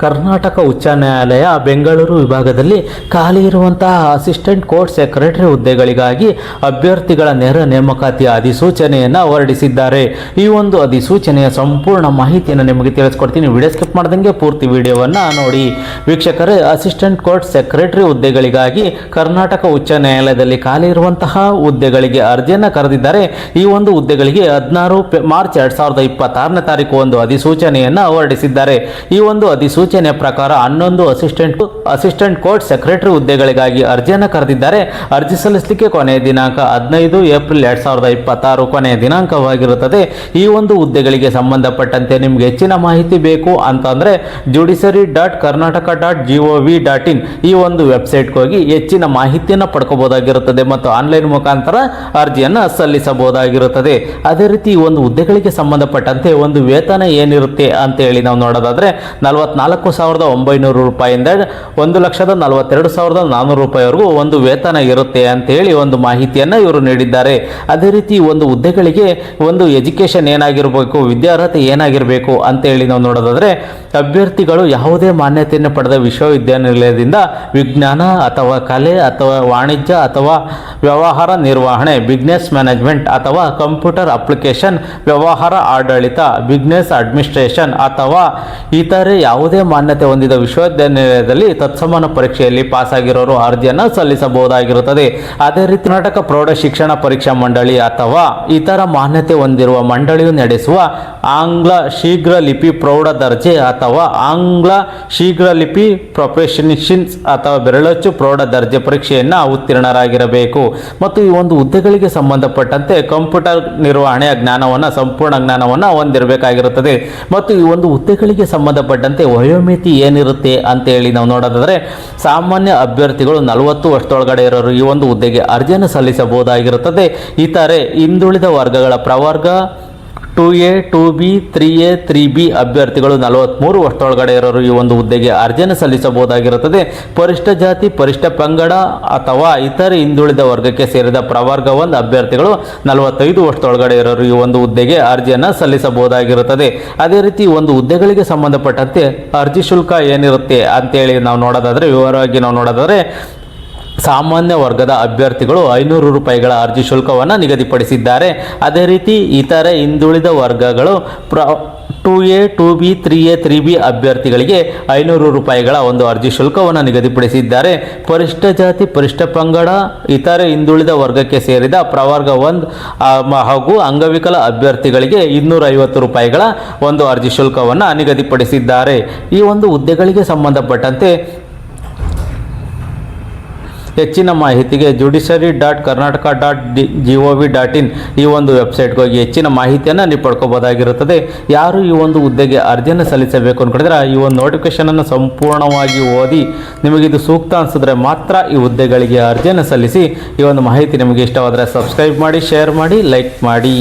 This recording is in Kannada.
ಕರ್ನಾಟಕ ಉಚ್ಚ ನ್ಯಾಯಾಲಯ ಬೆಂಗಳೂರು ವಿಭಾಗದಲ್ಲಿ ಖಾಲಿ ಇರುವಂತಹ ಅಸಿಸ್ಟೆಂಟ್ ಕೋರ್ಟ್ ಸೆಕ್ರೆಟರಿ ಹುದ್ದೆಗಳಿಗಾಗಿ ಅಭ್ಯರ್ಥಿಗಳ ನೇರ ನೇಮಕಾತಿಯ ಅಧಿಸೂಚನೆಯನ್ನು ಹೊರಡಿಸಿದ್ದಾರೆ. ಈ ಒಂದು ಅಧಿಸೂಚನೆಯ ಸಂಪೂರ್ಣ ಮಾಹಿತಿಯನ್ನು ನಿಮಗೆ ತಿಳಿಸ್ಕೊಡ್ತೀನಿ. ವಿಡಿಯೋ ಸ್ಕಿಪ್ ಮಾಡ್ದಂಗೆ ಪೂರ್ತಿ ವಿಡಿಯೋವನ್ನು ನೋಡಿ. ವೀಕ್ಷಕರೇ, ಅಸಿಸ್ಟೆಂಟ್ ಕೋರ್ಟ್ ಸೆಕ್ರೆಟರಿ ಹುದ್ದೆಗಳಿಗಾಗಿ ಕರ್ನಾಟಕ ಉಚ್ಚ ನ್ಯಾಯಾಲಯದಲ್ಲಿ ಖಾಲಿ ಇರುವಂತಹ ಹುದ್ದೆಗಳಿಗೆ ಅರ್ಜಿಯನ್ನು ಕರೆದಿದ್ದಾರೆ. ಈ ಒಂದು ಹುದ್ದೆಗಳಿಗೆ 16 ಮಾರ್ಚ್ 2026ನೇ ತಾರೀಕು ಒಂದು ಅಧಿಸೂಚನೆಯನ್ನು ಹೊರಡಿಸಿದ್ದಾರೆ. ಈ ಒಂದು ಅಧಿಸೂಚನೆಯ ಪ್ರಕಾರ 11 ಅಸಿಸ್ಟೆಂಟ್ ಕೋರ್ಟ್ ಸೆಕ್ರೆಟರಿ ಹುದ್ದೆಗಳಿಗಾಗಿ ಅರ್ಜಿಯನ್ನು ಕರೆದಿದ್ದಾರೆ. ಅರ್ಜಿ ಸಲ್ಲಿಸಲಿಕ್ಕೆ ಕೊನೆಯ ದಿನಾಂಕ 15 ಏಪ್ರಿಲ್ 2026 ಕೊನೆಯ ದಿನಾಂಕವಾಗಿರುತ್ತದೆ. ಈ ಒಂದು ಹುದ್ದೆಗಳಿಗೆ ಸಂಬಂಧಪಟ್ಟಂತೆ ನಿಮಗೆ ಹೆಚ್ಚಿನ ಮಾಹಿತಿ ಬೇಕು ಅಂತಂದ್ರೆ judiciary.karnataka.gov.in ಈ ಒಂದು ವೆಬ್ಸೈಟ್ಗೆ ಹೋಗಿ ಹೆಚ್ಚಿನ ಮಾಹಿತಿಯನ್ನು ಪಡ್ಕೋಬಹುದಾಗಿರುತ್ತದೆ ಮತ್ತು ಆನ್ಲೈನ್ ಮುಖಾಂತರ ಅರ್ಜಿಯನ್ನು ಸಲ್ಲಿಸಬಹುದಾಗಿರುತ್ತದೆ. ಅದೇ ರೀತಿ ಈ ಒಂದು ಹುದ್ದೆಗಳಿಗೆ ಸಂಬಂಧಪಟ್ಟಂತೆ ಒಂದು ವೇತನ ಏನಿರುತ್ತೆ ಅಂತ ಹೇಳಿ ನಾವು ನೋಡೋದಾದ್ರೆ 44,900 ರೂಪಾಯಿಂದ 1,42,400 ರೂಪಾಯಿವರೆಗೂ ಒಂದು ವೇತನ ಇರುತ್ತೆ ಅಂತ ಹೇಳಿ ಒಂದು ಮಾಹಿತಿಯನ್ನು ಇವರು ನೀಡಿದ್ದಾರೆ. ಅದೇ ರೀತಿ ಒಂದು ಹುದ್ದೆಗಳಿಗೆ ಒಂದು ಎಜುಕೇಶನ್ ಏನಾಗಿರಬೇಕು, ವಿದ್ಯಾರ್ಹತೆ ಏನಾಗಿರಬೇಕು ಅಂತ ಹೇಳಿ ನಾವು ನೋಡೋದಾದ್ರೆ ಅಭ್ಯರ್ಥಿಗಳು ಯಾವುದೇ ಮಾನ್ಯತೆಯನ್ನು ಪಡೆದ ವಿಶ್ವವಿದ್ಯಾನಿಲಯದಿಂದ ವಿಜ್ಞಾನ ಅಥವಾ ಕಲೆ ಅಥವಾ ವಾಣಿಜ್ಯ ಅಥವಾ ವ್ಯವಹಾರ ನಿರ್ವಹಣೆ ಬಿಸ್ನೆಸ್ ಮ್ಯಾನೇಜ್ಮೆಂಟ್ ಅಥವಾ ಕಂಪ್ಯೂಟರ್ ಅಪ್ಲಿಕೇಶನ್ ವ್ಯವಹಾರ ಆಡಳಿತ ಬಿಸ್ನೆಸ್ ಅಡ್ಮಿನಿಸ್ಟ್ರೇಷನ್ ಅಥವಾ ಇತರೆ ಯಾವುದೇ ಮಾನ್ಯತೆ ಹೊಂದಿದ ವಿಶ್ವವಿದ್ಯಾನಿಲಯದಲ್ಲಿ ತತ್ಸಮಾನ ಪರೀಕ್ಷೆಯಲ್ಲಿ ಪಾಸ್ ಆಗಿರೋರು ಅರ್ಜಿಯನ್ನು ಸಲ್ಲಿಸಬಹುದಾಗಿರುತ್ತದೆ. ಅದೇ ರೀತಿ ಕರ್ನಾಟಕ ಪ್ರೌಢ ಶಿಕ್ಷಣ ಪರೀಕ್ಷಾ ಮಂಡಳಿ ಅಥವಾ ಇತರ ಮಾನ್ಯತೆ ಹೊಂದಿರುವ ಮಂಡಳಿಯು ನಡೆಸುವ ಆಂಗ್ಲ ಶೀಘ್ರ ಲಿಪಿ ಪ್ರೌಢ ದರ್ಜೆ ಅಥವಾ ಆಂಗ್ಲ ಶೀಘ್ರ ಲಿಪಿ ಪ್ರೊಫೆಷನಿಷನ್ಸ್ ಅಥವಾ ಬೆರಳಚ್ಚು ಪ್ರೌಢ ದರ್ಜೆ ಪರೀಕ್ಷೆಯನ್ನು ಉತ್ತೀರ್ಣರಾಗಿರಬೇಕು. ಮತ್ತು ಈ ಒಂದು ಹುದ್ದೆಗಳಿಗೆ ಸಂಬಂಧಪಟ್ಟಂತೆ ಕಂಪ್ಯೂಟರ್ ನಿರ್ವಹಣೆಯ ಜ್ಞಾನವನ್ನು ಸಂಪೂರ್ಣ ಜ್ಞಾನವನ್ನು ಹೊಂದಿರಬೇಕಾಗಿರುತ್ತದೆ. ಮತ್ತು ಈ ಒಂದು ಹುದ್ದೆಗಳಿಗೆ ಸಂಬಂಧಪಟ್ಟಂತೆ ವಯೋಮಿತಿ ಏನಿರುತ್ತೆ ಅಂತ ಹೇಳಿ ನಾವು ನೋಡೋದಾದ್ರೆ ಸಾಮಾನ್ಯ ಅಭ್ಯರ್ಥಿಗಳು 40 ವರ್ಷದೊಳಗಡೆ ಇರೋರು ಈ ಒಂದು ಹುದ್ದೆಗೆ ಅರ್ಜಿಯನ್ನು ಸಲ್ಲಿಸಬಹುದಾಗಿರುತ್ತದೆ. ಇತರೆ ಹಿಂದುಳಿದ ವರ್ಗಗಳ ಪ್ರವರ್ಗ 2A 2B 3A 3B ಅಭ್ಯರ್ಥಿಗಳು 43 ವರ್ಷದೊಳಗಡೆ ಇರೋರು ಈ ಒಂದು ಹುದ್ದೆಗೆ ಅರ್ಜಿಯನ್ನು ಸಲ್ಲಿಸಬಹುದಾಗಿರುತ್ತದೆ. ಪರಿಷ್ಠ ಜಾತಿ ಪರಿಷ್ಠ ಪಂಗಡ ಅಥವಾ ಇತರೆ ಹಿಂದುಳಿದ ವರ್ಗಕ್ಕೆ ಸೇರಿದ ಪ್ರವರ್ಗ 1 ಅಭ್ಯರ್ಥಿಗಳು 45 ವರ್ಷದೊಳಗಡೆ ಇರೋರು ಈ ಒಂದು ಹುದ್ದೆಗೆ ಅರ್ಜಿಯನ್ನು ಸಲ್ಲಿಸಬಹುದಾಗಿರುತ್ತದೆ. ಅದೇ ರೀತಿ ಒಂದು ಹುದ್ದೆಗಳಿಗೆ ಸಂಬಂಧಪಟ್ಟಂತೆ ಅರ್ಜಿ ಶುಲ್ಕ ಏನಿರುತ್ತೆ ಅಂತೇಳಿ ನಾವು ನೋಡೋದಾದ್ರೆ ವಿವರವಾಗಿ ನಾವು ನೋಡೋದಾದ್ರೆ ಸಾಮಾನ್ಯ ವರ್ಗದ ಅಭ್ಯರ್ಥಿಗಳು 500 ರೂಪಾಯಿಗಳ ಅರ್ಜಿ ಶುಲ್ಕವನ್ನು ನಿಗದಿಪಡಿಸಿದ್ದಾರೆ. ಅದೇ ರೀತಿ ಇತರೆ ಹಿಂದುಳಿದ ವರ್ಗಗಳು 2A 2B 3A 3B ಅಭ್ಯರ್ಥಿಗಳಿಗೆ 500 ರೂಪಾಯಿಗಳ ಒಂದು ಅರ್ಜಿ ಶುಲ್ಕವನ್ನು ನಿಗದಿಪಡಿಸಿದ್ದಾರೆ. ಪರಿಷ್ಠ ಜಾತಿ ಪರಿಷ್ಠ ಪಂಗಡ ಇತರೆ ಹಿಂದುಳಿದ ವರ್ಗಕ್ಕೆ ಸೇರಿದ ಪ್ರವರ್ಗ 1 ಹಾಗೂ ಅಂಗವಿಕಲ ಅಭ್ಯರ್ಥಿಗಳಿಗೆ 250 ರೂಪಾಯಿಗಳ ಒಂದು ಅರ್ಜಿ ಶುಲ್ಕವನ್ನು ನಿಗದಿಪಡಿಸಿದ್ದಾರೆ. ಈ ಒಂದು ಹುದ್ದೆಗಳಿಗೆ ಸಂಬಂಧಪಟ್ಟಂತೆ ಹೆಚ್ಚಿನ ಮಾಹಿತಿಗೆ judiciary.karnataka.gov.in ಈ ಒಂದು ವೆಬ್ಸೈಟ್ಗೆ ಹೋಗಿ ಹೆಚ್ಚಿನ ಮಾಹಿತಿಯನ್ನು ನೀವು ಪಡ್ಕೋಬಹುದಾಗಿರುತ್ತದೆ. ಯಾರು ಈ ಒಂದು ಹುದ್ದೆಗೆ ಅರ್ಜಿಯನ್ನು ಸಲ್ಲಿಸಬೇಕು ಅಂದ್ಕೊಂಡಿದ್ರೆ ಈ ಒಂದು ನೋಟಿಫಿಕೇಶನನ್ನು ಸಂಪೂರ್ಣವಾಗಿ ಓದಿ ನಿಮಗಿದು ಸೂಕ್ತ ಅನಿಸಿದ್ರೆ ಮಾತ್ರ ಈ ಹುದ್ದೆಗಳಿಗೆ ಅರ್ಜಿಯನ್ನು ಸಲ್ಲಿಸಿ. ಈ ಒಂದು ಮಾಹಿತಿ ನಿಮಗೆ ಇಷ್ಟವಾದರೆ ಸಬ್ಸ್ಕ್ರೈಬ್ ಮಾಡಿ, ಶೇರ್ ಮಾಡಿ, ಲೈಕ್ ಮಾಡಿ.